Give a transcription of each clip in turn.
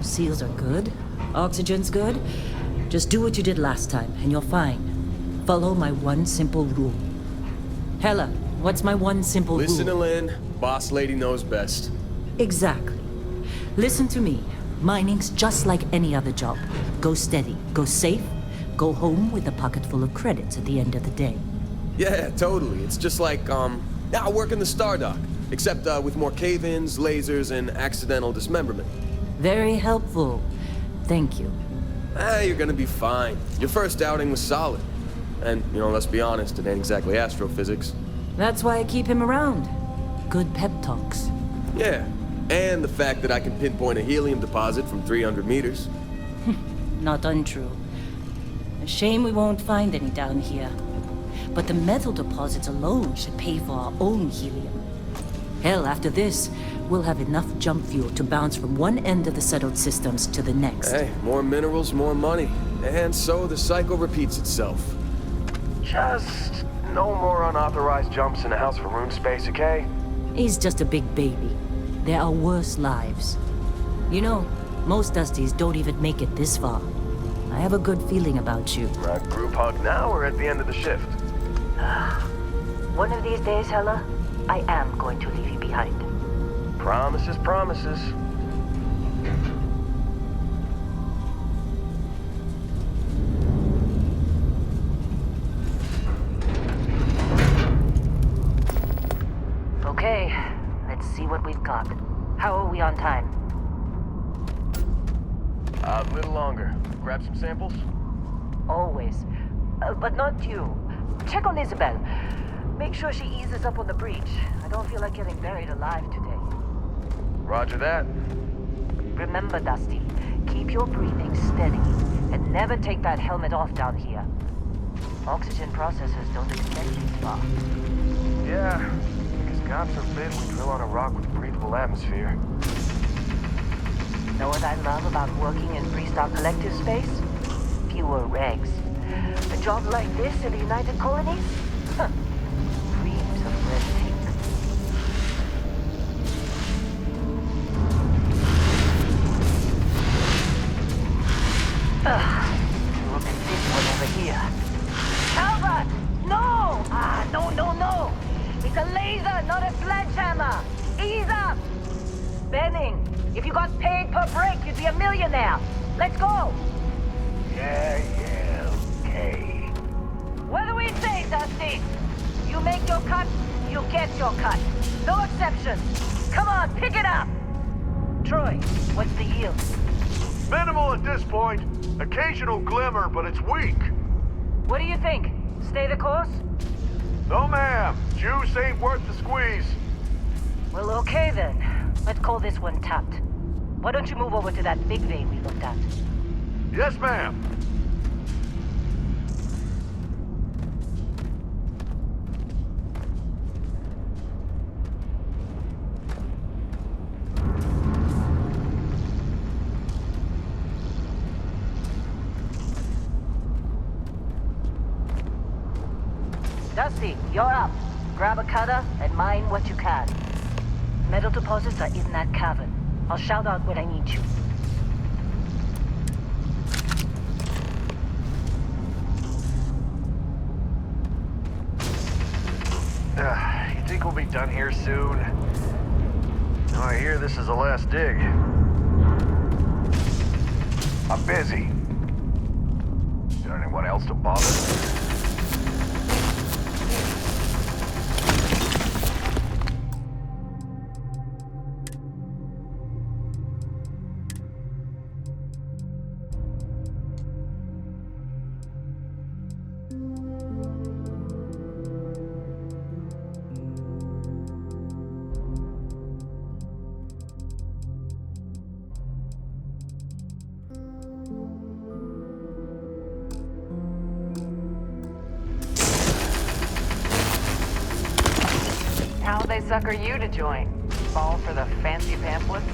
Seals are good. Oxygen's good. Just do what you did last time, and you're fine. Follow my one simple rule. Hella, what's my one simple rule? Listen to Lynn. Boss lady knows best. Exactly. Listen to me. Mining's just like any other job. Go steady, go safe, go home with a pocket full of credits at the end of the day. Yeah, totally. It's just like, I work in the Stardock. Except, with more cave-ins, lasers, and accidental dismemberment. Very helpful. Thank you. You're gonna be fine. Your first outing was solid. And, let's be honest, it ain't exactly astrophysics. That's why I keep him around. Good pep talks. Yeah, and the fact that I can pinpoint a helium deposit from 300 meters. Not untrue. A shame we won't find any down here. But the metal deposits alone should pay for our own helium. Hell, after this, we'll have enough jump fuel to bounce from one end of the settled systems to the next. Hey, more minerals, more money. And so the cycle repeats itself. Just no more unauthorized jumps in the house for room space, okay? He's just a big baby. There are worse lives. You know, most Dusties don't even make it this far. I have a good feeling about you. Group hug now or at the end of the shift? One of these days, Hella, I am going to leave you behind. Promises, promises. Okay, let's see what we've got. How are we on time? A little longer. Grab some samples? Always. But not you. Check on Isabel. Make sure she eases up on the breach. I don't feel like getting buried alive today. Roger that. Remember, Dusty, keep your breathing steady and never take that helmet off down here. Oxygen processors don't extend this far. Yeah, because God forbid we drill on a rock with a breathable atmosphere. Know what I love about working in Freestar Collective space? Fewer regs. A job like this in the United Colonies? Huh. Dreams of red tape. Look at this one over here. Albert! No! No. It's a laser, not a sledgehammer. Ease up! Benning, if you got paid per break, you'd be a millionaire. Let's go! Yeah, okay. What do we say, Dusty? You make your cut, you get your cut. No exceptions. Come on, pick it up! Troy, what's the yield? Minimal at this point. Occasional glimmer, but it's weak. What do you think? Stay the course? No, ma'am. Juice ain't worth the squeeze. Well, okay then. Let's call this one tapped. Why don't you move over to that big vein we looked at? Yes, ma'am. Dusty, you're up. Grab a cutter and mine what you can. Metal deposits are in that cavern. I'll shout out when I need you. You think we'll be done here soon? No, I hear this is the last dig. I'm busy. Is there anyone else to bother? How'd they sucker you to join? Fall for the fancy pamphlets?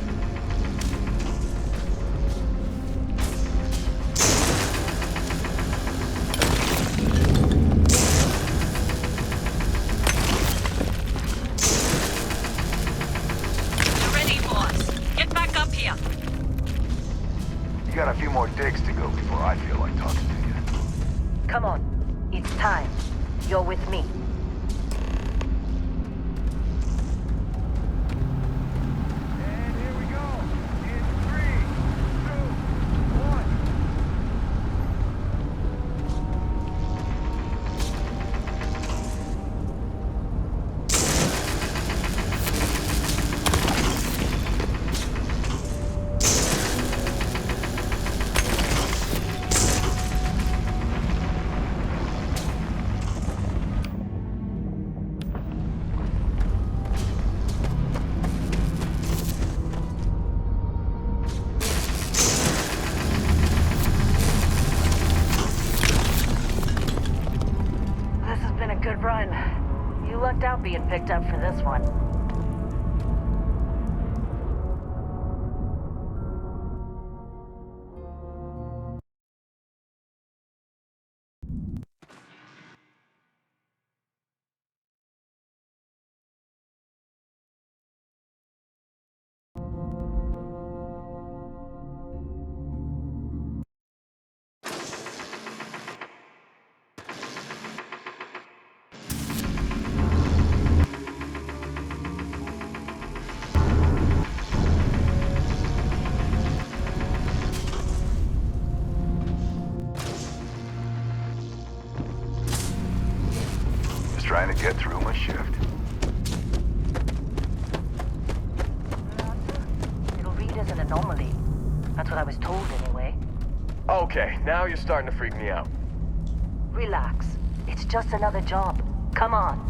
You're ready, boss. Get back up here. me. And here we go. In 3, 2, 1. This has been a good run. You lucked out being picked up for this one. Just trying to get through my shift. It'll read as an anomaly. That's what I was told anyway. Okay, now you're starting to freak me out. Relax. It's just another job. Come on.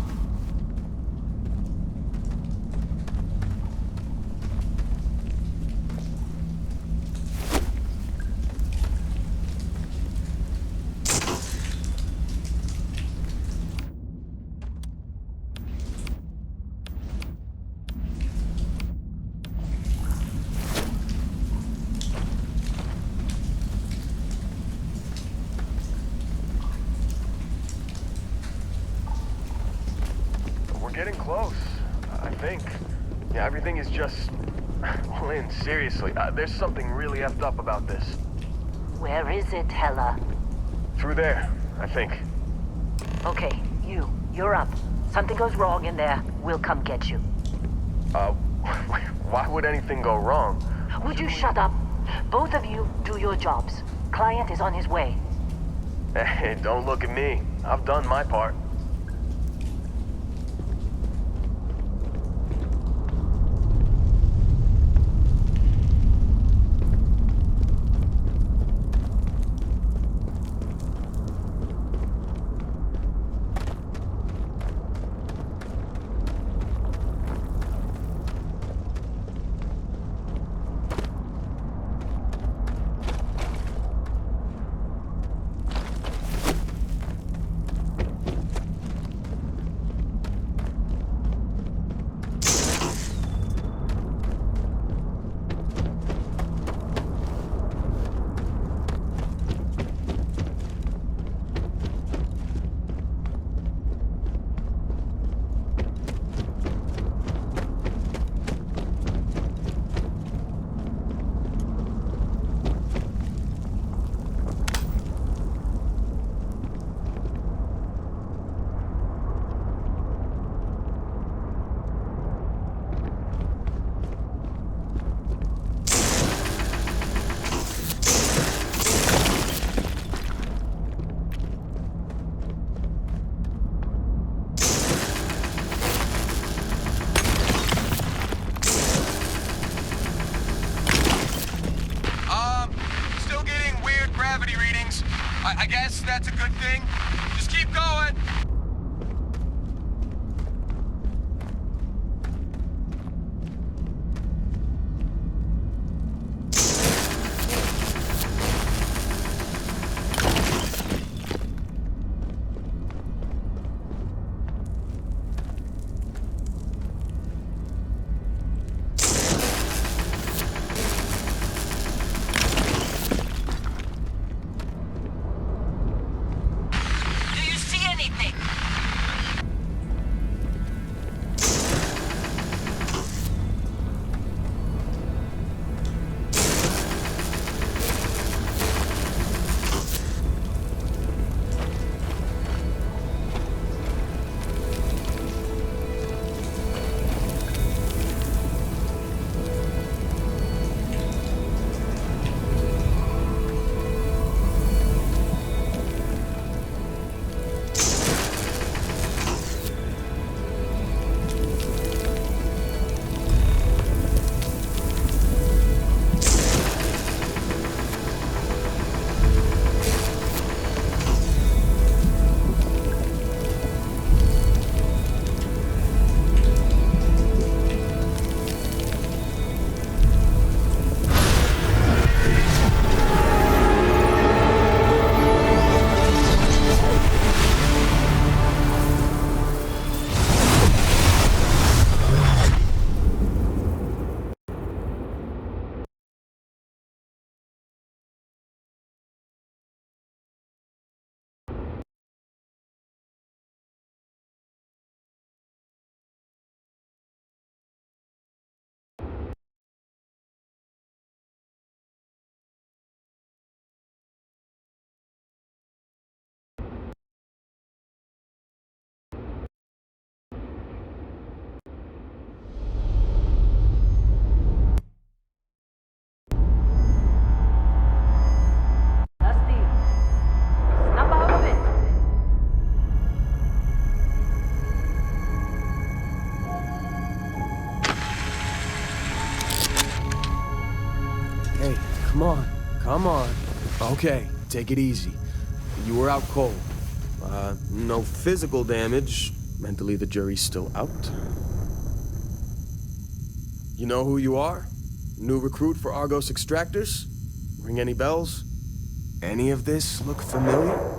We're getting close, I think. Yeah, everything is just... Well, Lynn, seriously, there's something really effed up about this. Where is it, Hella? Through there, I think. Okay, you're up. Something goes wrong in there, we'll come get you. Why would anything go wrong? Would you shut up? Both of you do your jobs. Client is on his way. Hey, don't look at me. I've done my part. I guess that's a good thing. Just keep going. come on. Come on. Okay, take it easy. You were out cold. No physical damage. Mentally, the jury's still out. You know who you are? New recruit for Argos Extractors? Ring any bells? Any of this look familiar?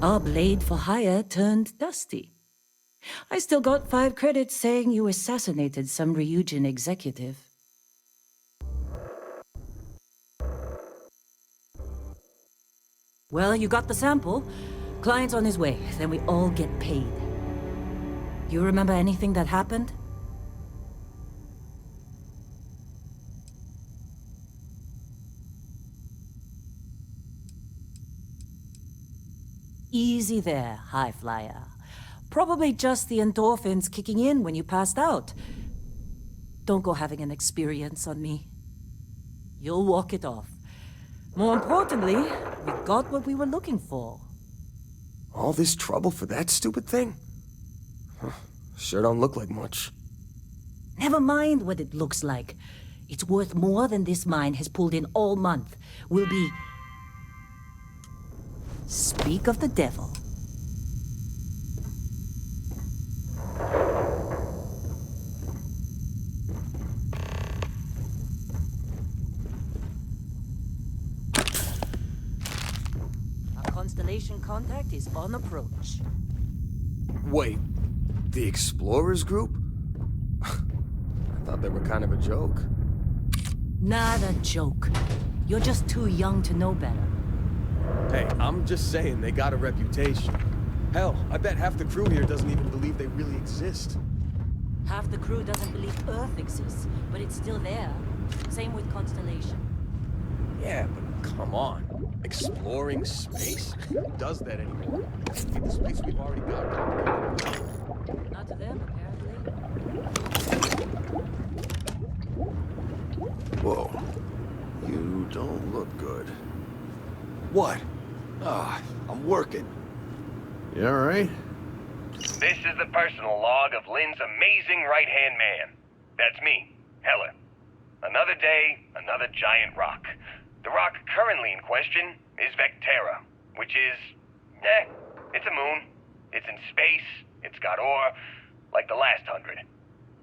Our blade for hire turned dusty. I still got 5 credits saying you assassinated some Ryujin executive. Well, you got the sample. Client's on his way, then we all get paid. You remember anything that happened? Easy there, high flyer. Probably just the endorphins kicking in when you passed out. Don't go having an experience on me. You'll walk it off. More importantly, we got what we were looking for. All this trouble for that stupid thing? Huh, sure don't look like much. Never mind what it looks like. It's worth more than this mine has pulled in all month. We'll be... Speak of the devil. Our constellation contact is on approach. Wait, the Explorers group? I thought they were kind of a joke. Not a joke. You're just too young to know better. Hey, I'm just saying they got a reputation. Hell, I bet half the crew here doesn't even believe they really exist. Half the crew doesn't believe Earth exists, but it's still there. Same with Constellation. Yeah, but come on. Exploring space? Who does that anymore? The space we've already got complicated. Not to them, apparently. Whoa. You don't look good. What? Ah, I'm working. You alright? This is the personal log of Lynn's amazing right-hand man. That's me, Heller. Another day, another giant rock. The rock currently in question is Vectera, which is... it's a moon. It's in space, it's got ore, like the last 100.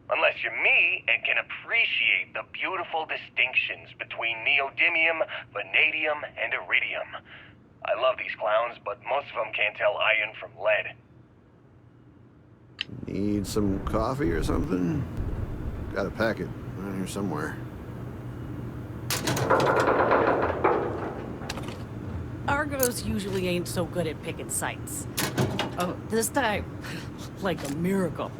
Unless you're me and can appreciate the beautiful distinctions between neodymium, vanadium, and iridium. I love these clowns, but most of them can't tell iron from lead. Need some coffee or something? Got a packet around here somewhere. Argos usually ain't so good at picking sites. Oh, this time, like a miracle.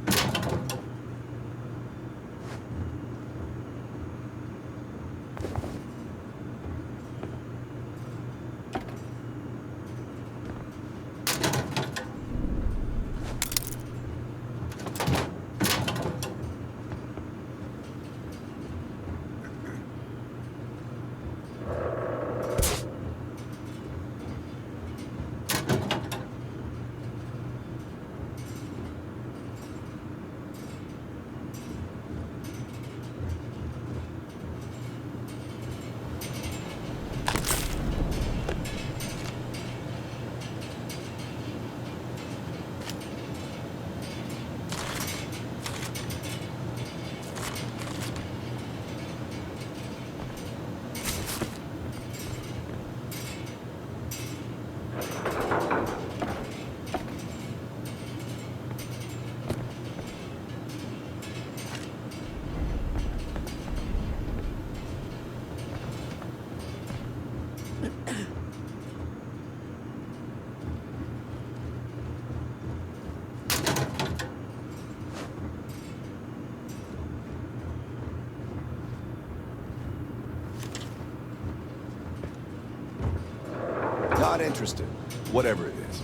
Not interested. Whatever it is.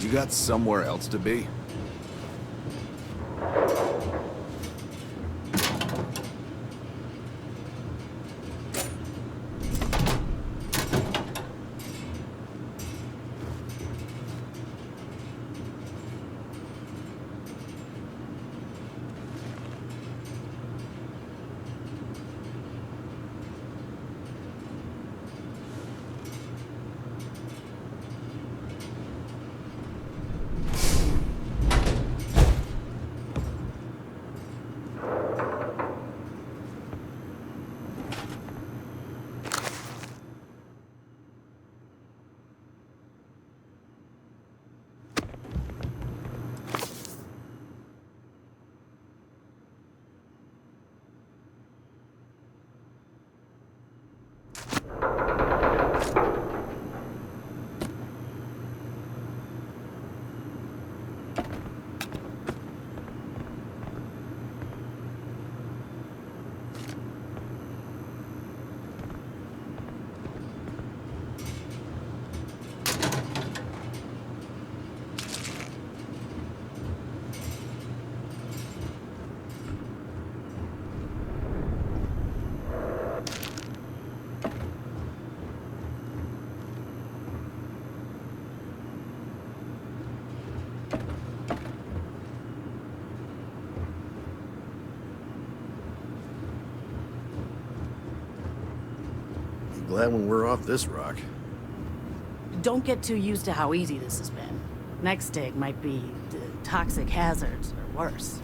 You got somewhere else to be? Glad when we're off this rock. Don't get too used to how easy this has been. Next dig might be toxic hazards or worse.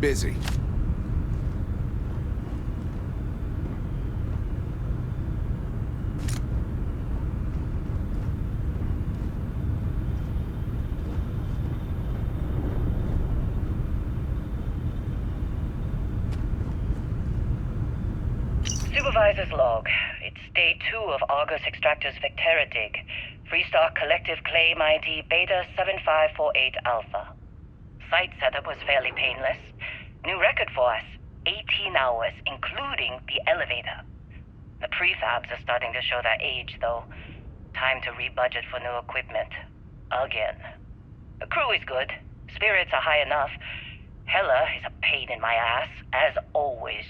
busy. Supervisor's log. It's day 2 of Argus Extractor's Vectera dig. Freestar Collective Claim ID Beta 7548 Alpha. Site setup was fairly painless. New record for us. 18 hours, including the elevator. The prefabs are starting to show their age, though. Time to rebudget for new equipment. Again. The crew is good. Spirits are high enough. Hella is a pain in my ass, as always.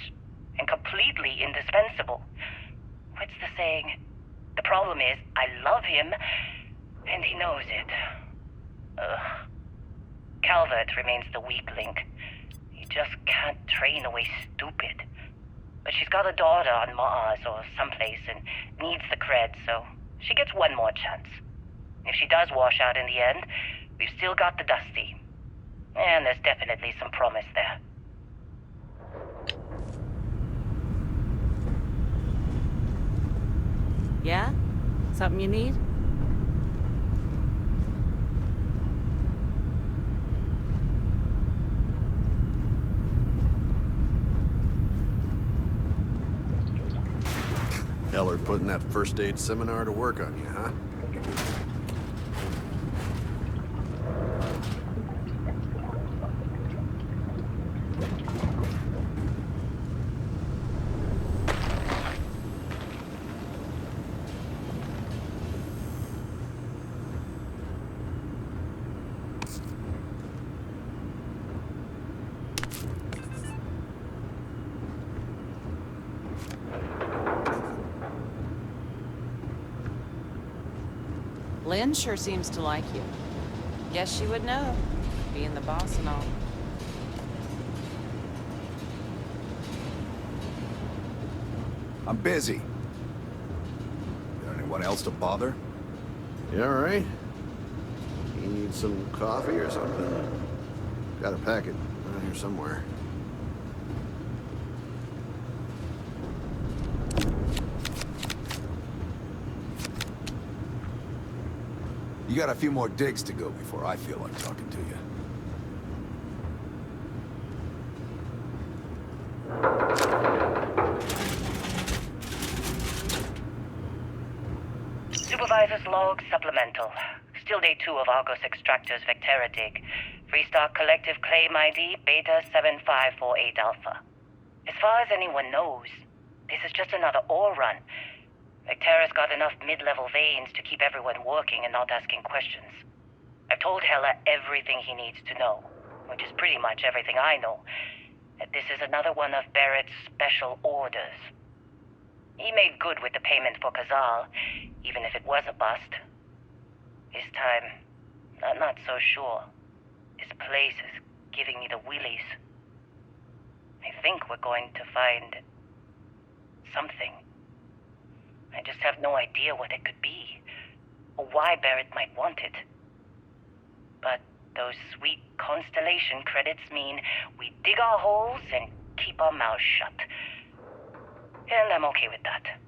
And completely indispensable. What's the saying? The problem is, I love him, and he knows it. Ugh. Calvert remains the weak link. He just can't train away stupid. But she's got a daughter on Mars or someplace and needs the cred, so she gets one more chance. If she does wash out in the end, we've still got the Dusty. And there's definitely some promise there. Yeah? Something you need? Heller putting that first aid seminar to work on you, huh? Lynn sure seems to like you. Guess she would know, being the boss and all. I'm busy. Got anyone else to bother? You all right? You need some coffee or something? Got a packet around here somewhere. You got a few more digs to go before I feel like talking to you. Supervisor's log supplemental. Still day 2 of Argus Extractor's Vectera dig. Freestar Collective Claim ID Beta 7548 Alpha. As far as anyone knows, this is just another ore run. Vectera's got enough mid-level veins to keep everyone working and not asking questions. I've told Hella everything he needs to know, which is pretty much everything I know. That this is another one of Barrett's special orders. He made good with the payment for Kazal, even if it was a bust. This time, I'm not so sure. This place is giving me the willies. I think we're going to find something. I just have no idea what it could be, or why Barrett might want it. But those sweet Constellation credits mean we dig our holes and keep our mouths shut. And I'm okay with that.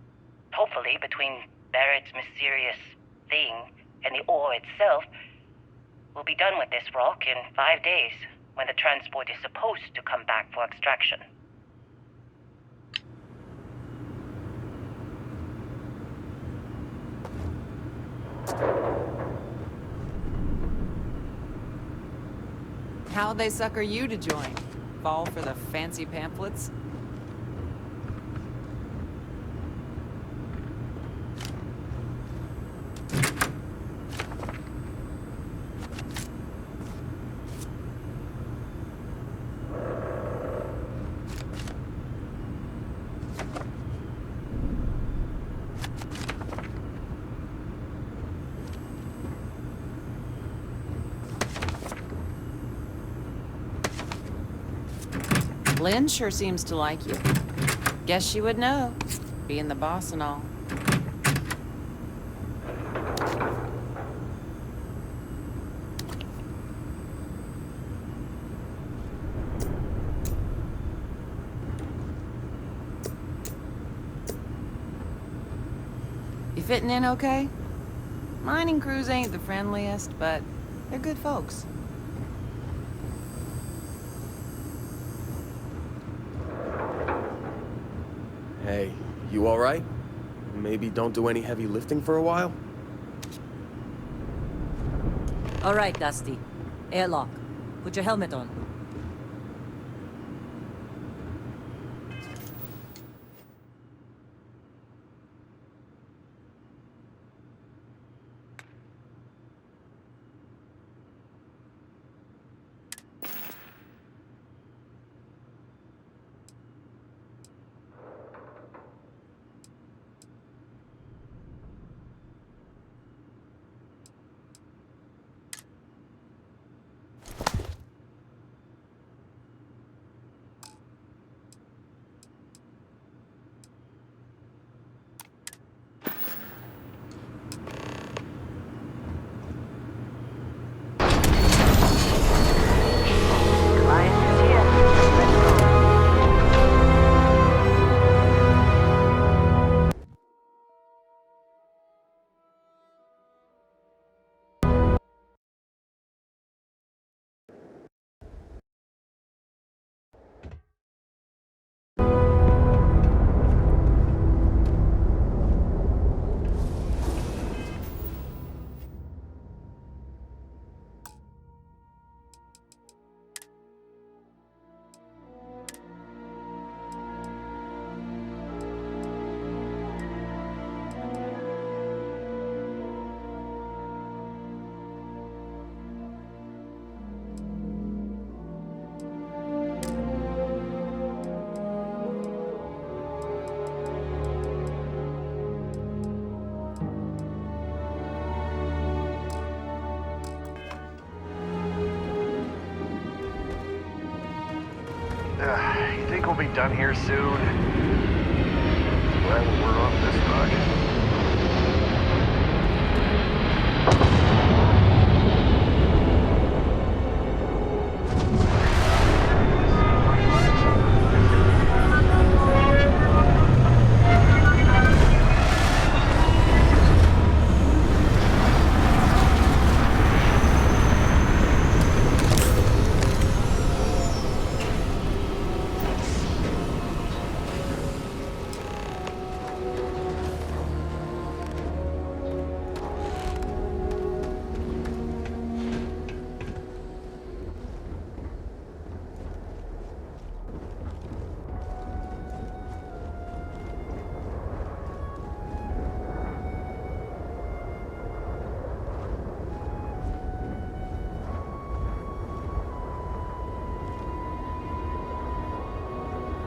Hopefully, between Barrett's mysterious thing and the ore itself, we'll be done with this rock in 5 days, when the transport is supposed to come back for extraction. How'd they sucker you to join? Fall for the fancy pamphlets? Lynn sure seems to like you. Guess she would know, being the boss and all. fitting in okay? Mining crews ain't the friendliest, but they're good folks. Hey, you alright? Maybe don't do any heavy lifting for a while? All right, Dusty. Airlock. Put your helmet on. You think we'll be done here soon? Glad we're off this much.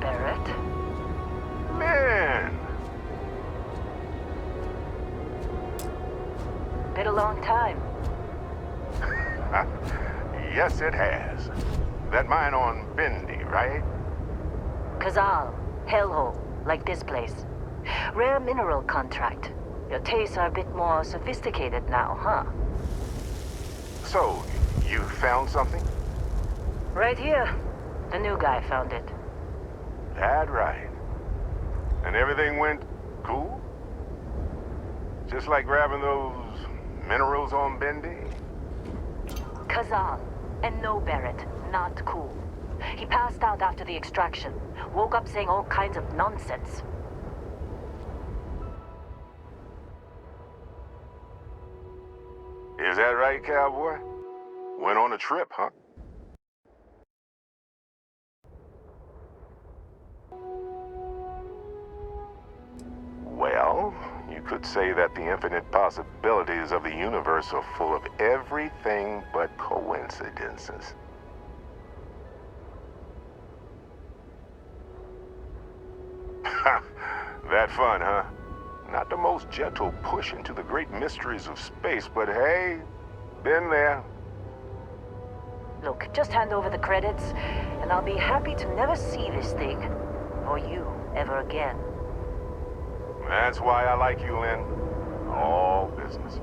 Barrett? Man! Been a long time. Yes, it has. That mine on Bendy, right? Kazal, hellhole, like this place. Rare mineral contract. Your tastes are a bit more sophisticated now, huh? So, you found something? Right here. The new guy found it. That right. And everything went cool? Just like grabbing those minerals on Bendy? Kazal. And no, Barrett. Not cool. He passed out after the extraction. Woke up saying all kinds of nonsense. Is that right, cowboy? Went on a trip, huh? Well, you could say that the infinite possibilities of the universe are full of everything but coincidences. That fun, huh? Not the most gentle push into the great mysteries of space, but hey, been there. Look, just hand over the credits, and I'll be happy to never see this thing, or you, ever again. That's why I like you, Lynn. All business.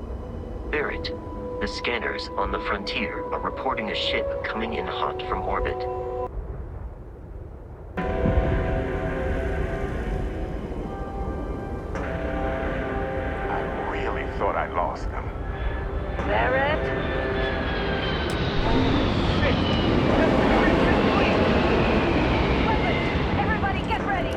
Barrett, the scanners on the frontier are reporting a ship coming in hot from orbit. I thought I lost them. Barrett? Everybody get ready!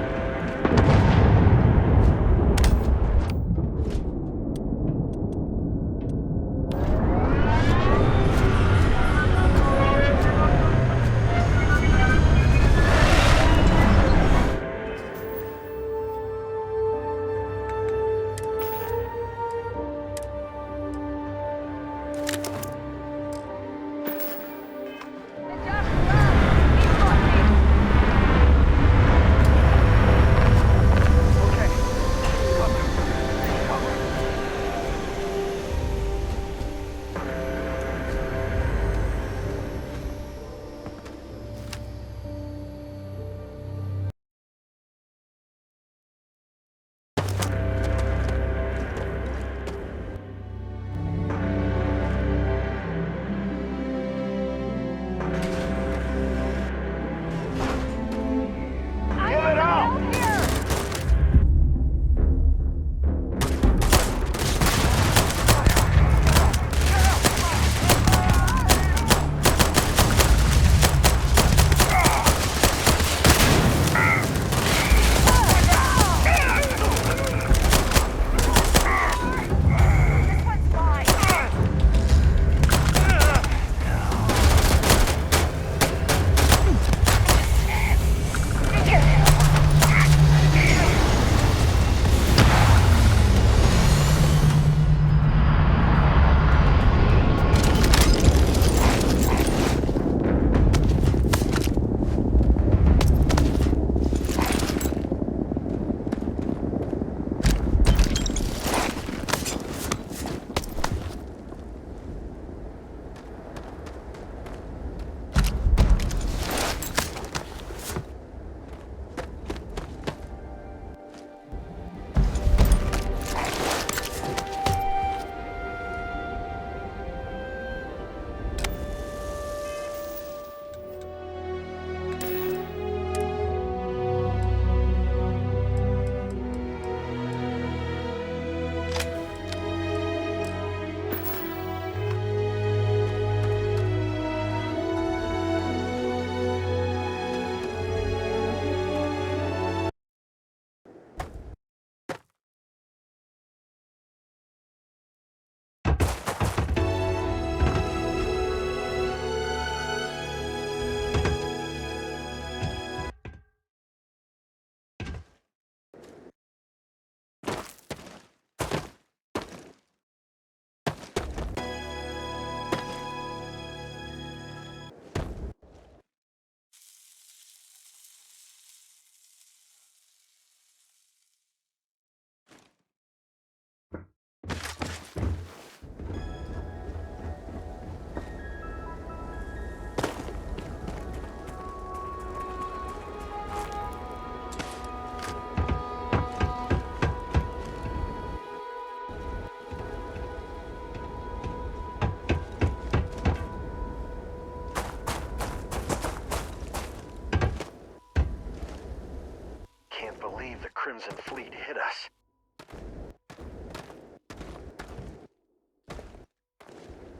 Crimson Fleet hit us.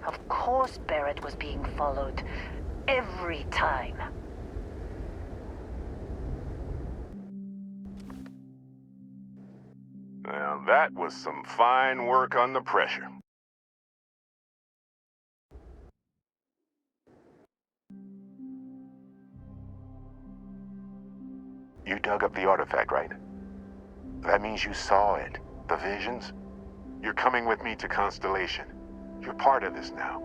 Of course Barrett was being followed. Every time. Now that was some fine work under pressure. You dug up the artifact, right? That means you saw it. The visions? You're coming with me to Constellation. You're part of this now.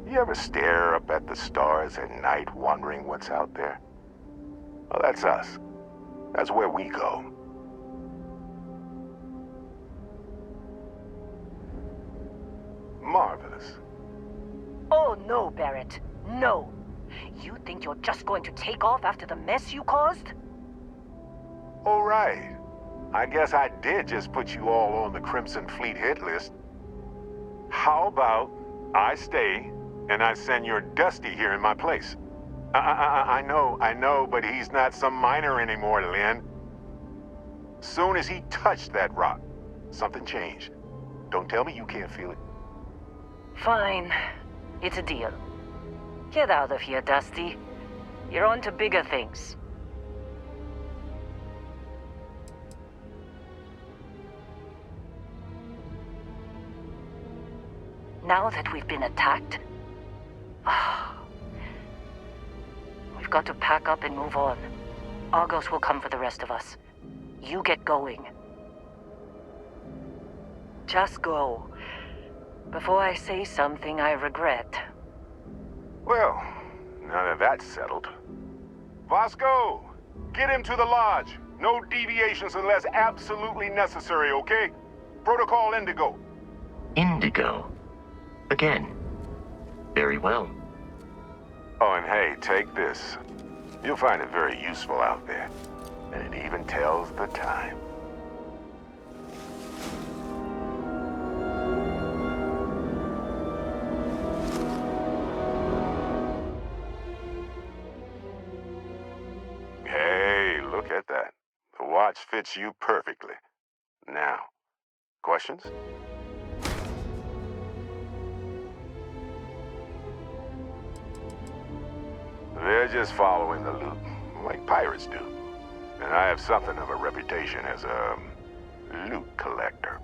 You ever stare up at the stars at night wondering what's out there? Well, that's us. That's where we go. Marvelous. Oh no, Barrett. No. You think you're just going to take off after the mess you caused? All right. I guess I did just put you all on the Crimson Fleet hit list. How about I stay and I send your Dusty here in my place? I know, but he's not some miner anymore, Lynn. Soon as he touched that rock, something changed. Don't tell me you can't feel it. Fine. It's a deal. Get out of here, Dusty. You're on to bigger things. Now that we've been attacked, we've got to pack up and move on. Argos will come for the rest of us. You get going. Just go. Before I say something I regret. Well, now that that's settled. Vasco, get him to the lodge. No deviations unless absolutely necessary, okay? Protocol Indigo. Indigo. Again. Very well. Oh, and hey, take this. You'll find it very useful out there. And it even tells the time. Hey, look at that. The watch fits you perfectly. Now, questions? They're just following the loot, like pirates do. And I have something of a reputation as a loot collector.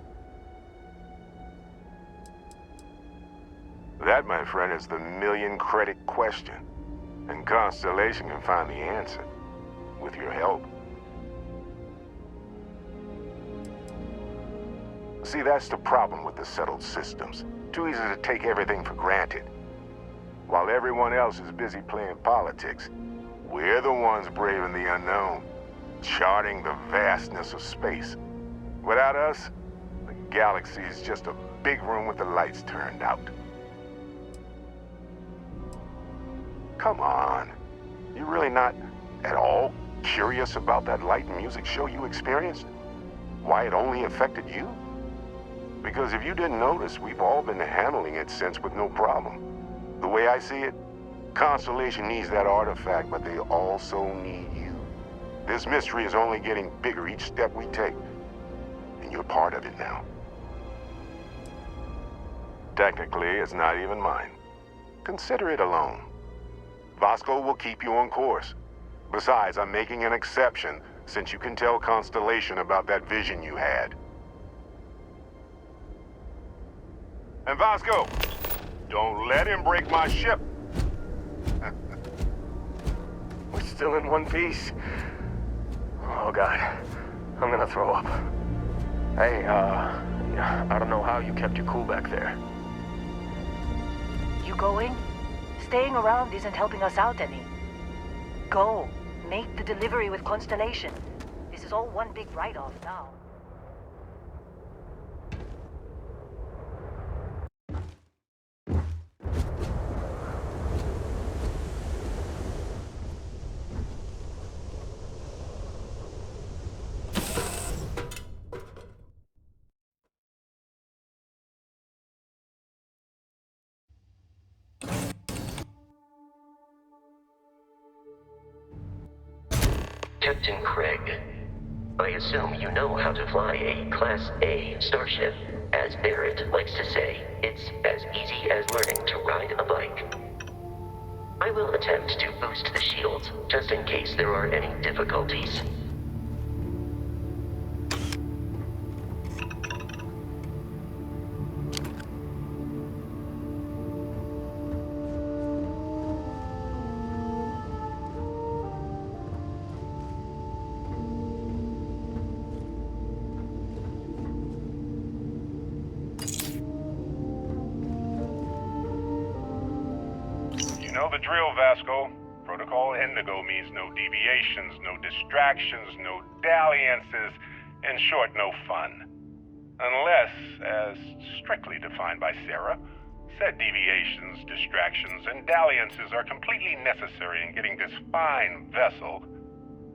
That, my friend, is the million-credit question. And Constellation can find the answer, with your help. See, that's the problem with the settled systems. Too easy to take everything for granted. While everyone else is busy playing politics, we're the ones braving the unknown, charting the vastness of space. Without us, the galaxy is just a big room with the lights turned out. Come on. You're really not at all curious about that light and music show you experienced? Why it only affected you? Because if you didn't notice, we've all been handling it since with no problem. The way I see it, Constellation needs that artifact, but they also need you. This mystery is only getting bigger each step we take, and you're part of it now. Technically, it's not even mine. Consider it a loan. Vasco will keep you on course. Besides, I'm making an exception since you can tell Constellation about that vision you had. And Vasco, don't let him break my ship. We're still in one piece. Oh, God. I'm gonna throw up. Hey, I don't know how you kept your cool back there. You going? Staying around isn't helping us out any. Go. Make the delivery with Constellation. This is all one big write-off now. Captain Craig, I assume you know how to fly a Class A starship. As Barrett likes to say, it's as easy as learning to ride a bike. I will attempt to boost the shields, just in case there are any difficulties. You know the drill, Vasco. Protocol Indigo means no deviations, no distractions, no dalliances, in short, no fun. Unless, as strictly defined by Sarah, said deviations, distractions, and dalliances are completely necessary in getting this fine vessel,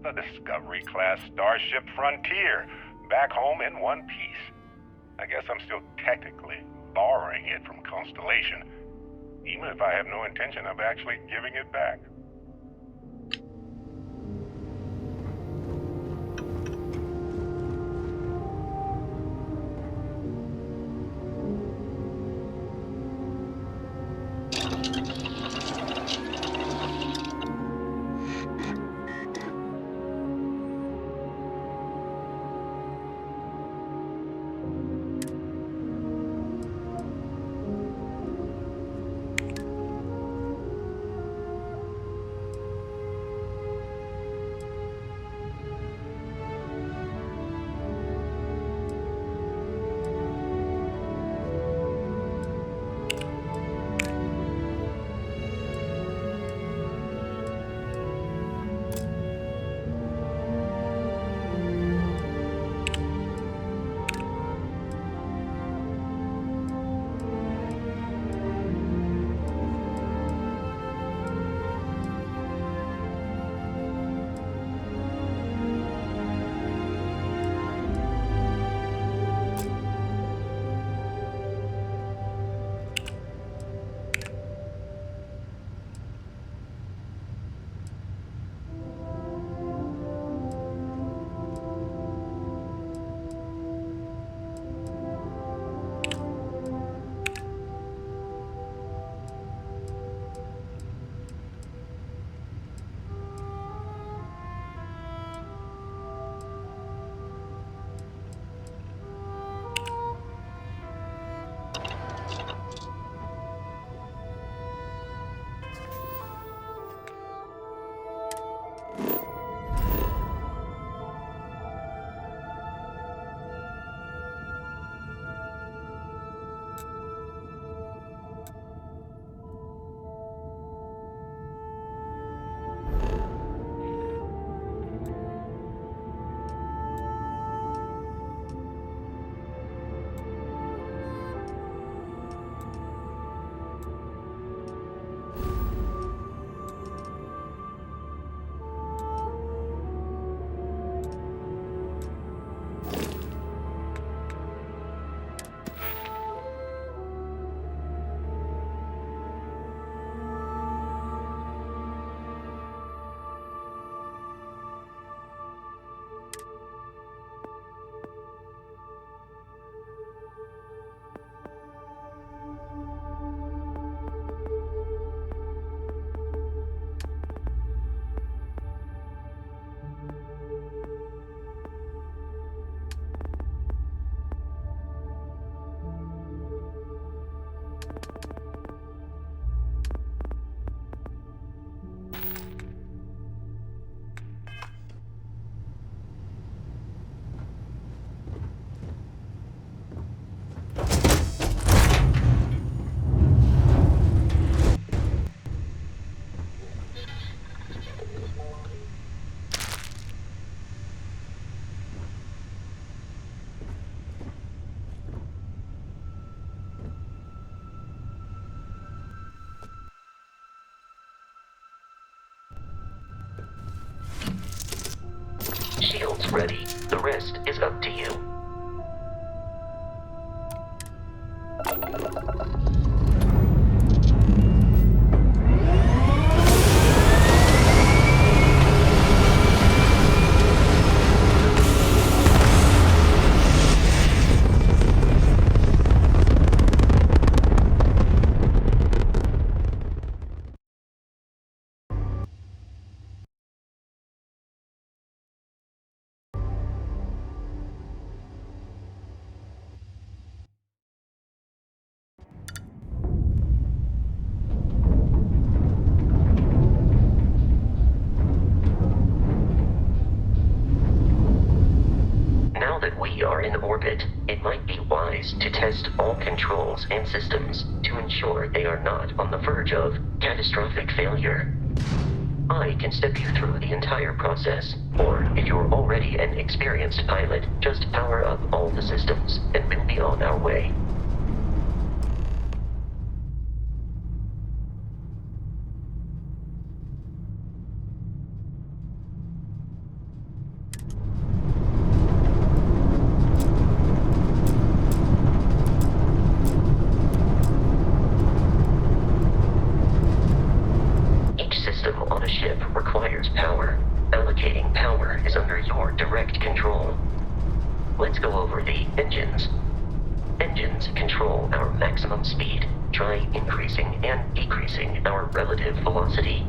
the Discovery-class Starship Frontier, back home in one piece. I guess I'm still technically borrowing it from Constellation, even if I have no intention of actually giving it back. shields ready. The rest is up to you. Now that we are in orbit, it might be wise to test all controls and systems to ensure they are not on the verge of catastrophic failure. I can step you through the entire process, or if you're already an experienced pilot, just power up all the systems, and we'll be on our way. Each system on a ship requires power. Allocating power is under your direct control. Let's go over the engines. Engines control our maximum speed. Try increasing and decreasing our relative velocity.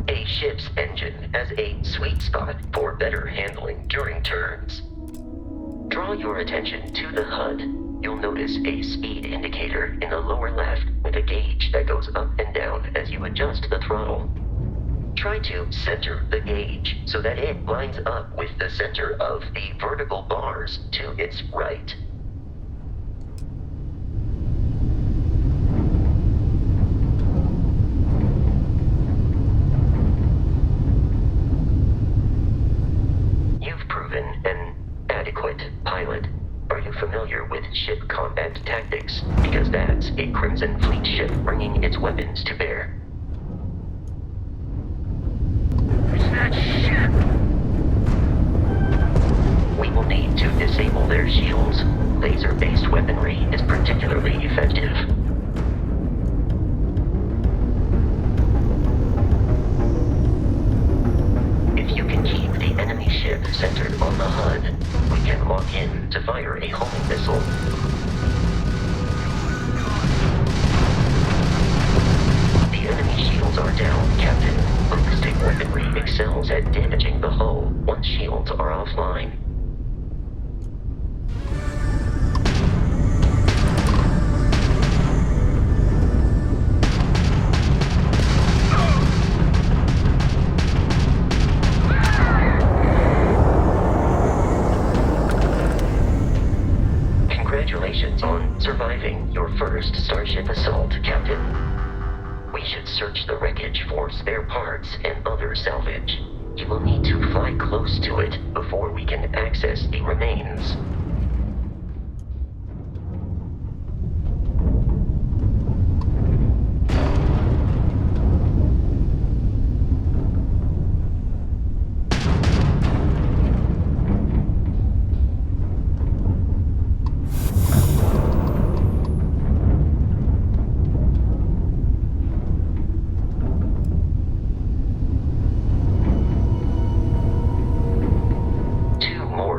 A ship's engine has a sweet spot for better handling during turns. Draw your attention to the HUD. You'll notice a speed indicator in the lower left with a gauge that goes up and down as you adjust the throttle. Try to center the gauge so that it lines up with the center of the vertical bars to its right. You've proven an adequate pilot. Are you familiar with ship combat tactics? Because that's a Crimson Fleet ship bringing its weapons to bear. It's that ship! We will need to disable their shields. Laser-based weaponry is particularly effective. If you can keep the enemy ship centered on the HUD, we can lock in to fire a homing missile. The enemy shields are down, Captain. Ballistic weaponry excels at damaging the hull once shields are offline. Congratulations on surviving your first Starship assault, Captain. We should search the wreckage for spare parts and other salvage. You will need to fly close to it before we can access the remains.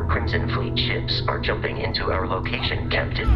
Crimson Fleet ships are jumping into our location, Captain.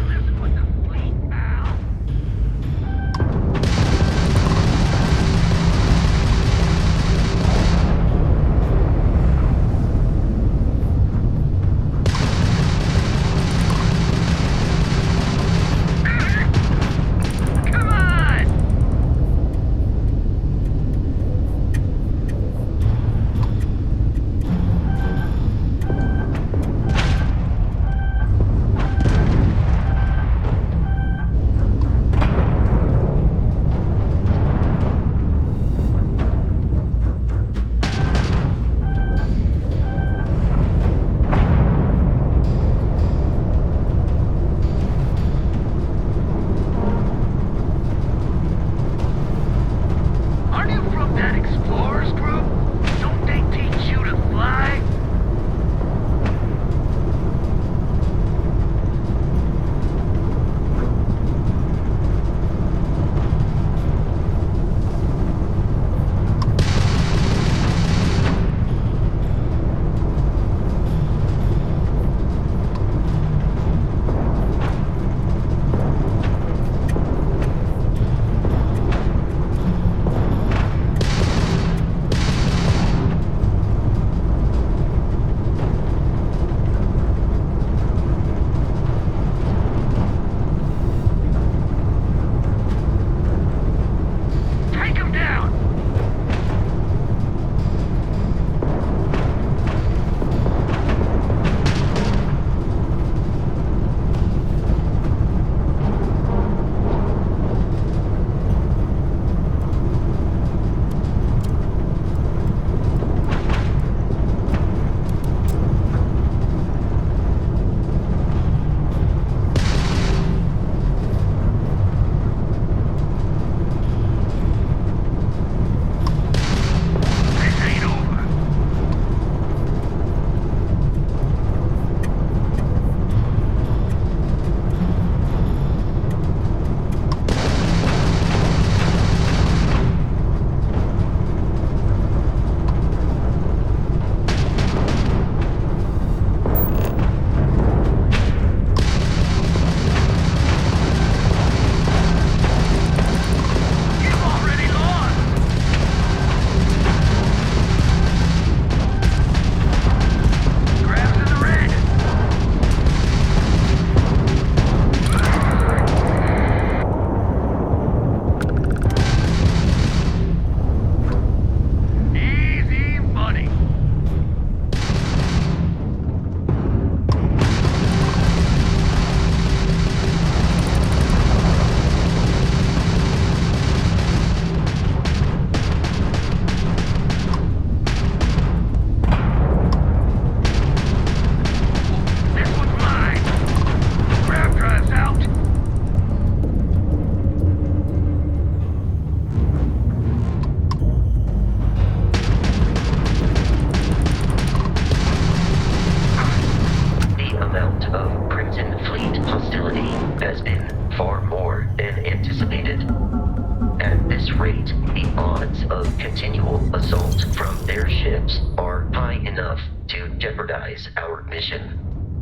continual assault from their ships are high enough to jeopardize our mission.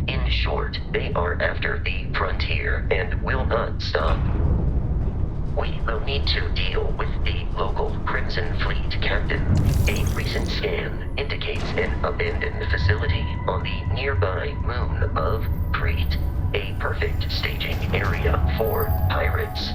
In short, they are after the frontier and will not stop. We will need to deal with the local Crimson Fleet captain. A recent scan indicates an abandoned facility on the nearby moon of Crete, a perfect staging area for pirates.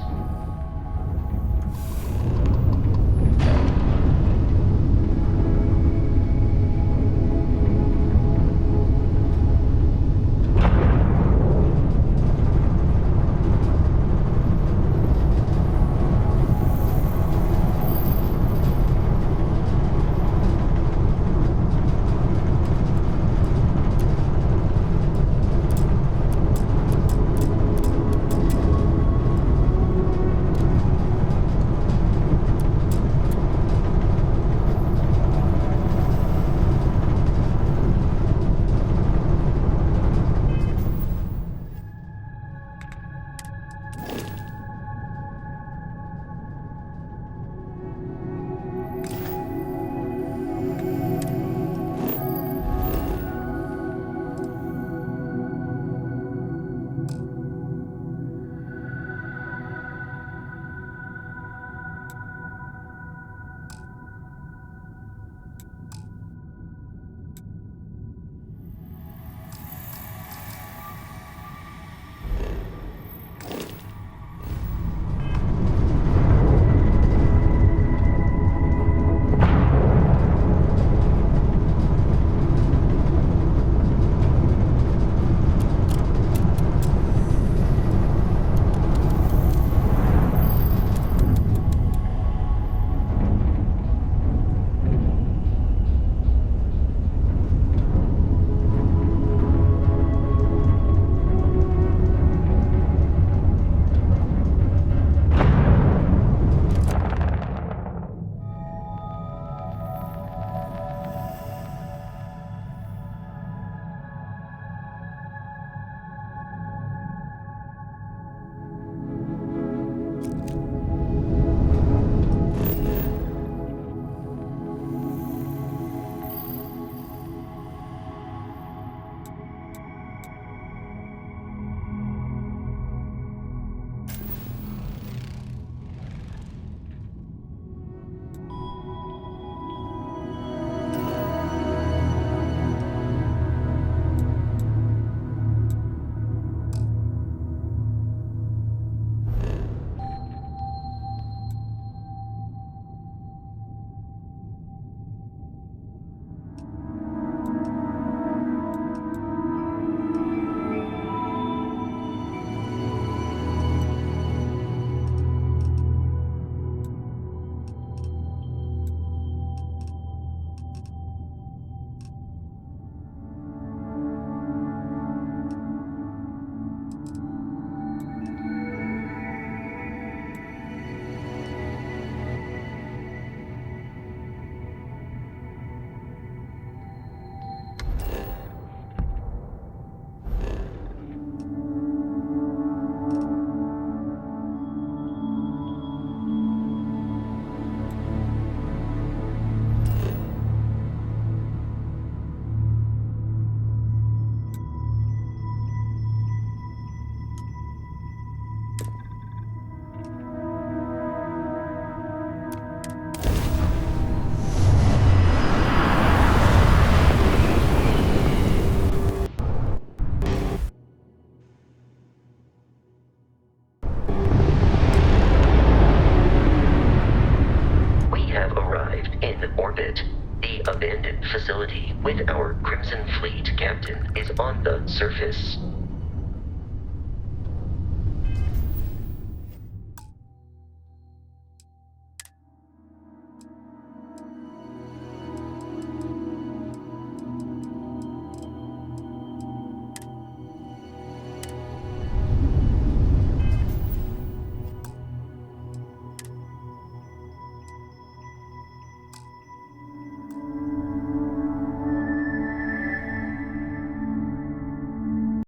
The abandoned facility with our Crimson Fleet captain is on the surface.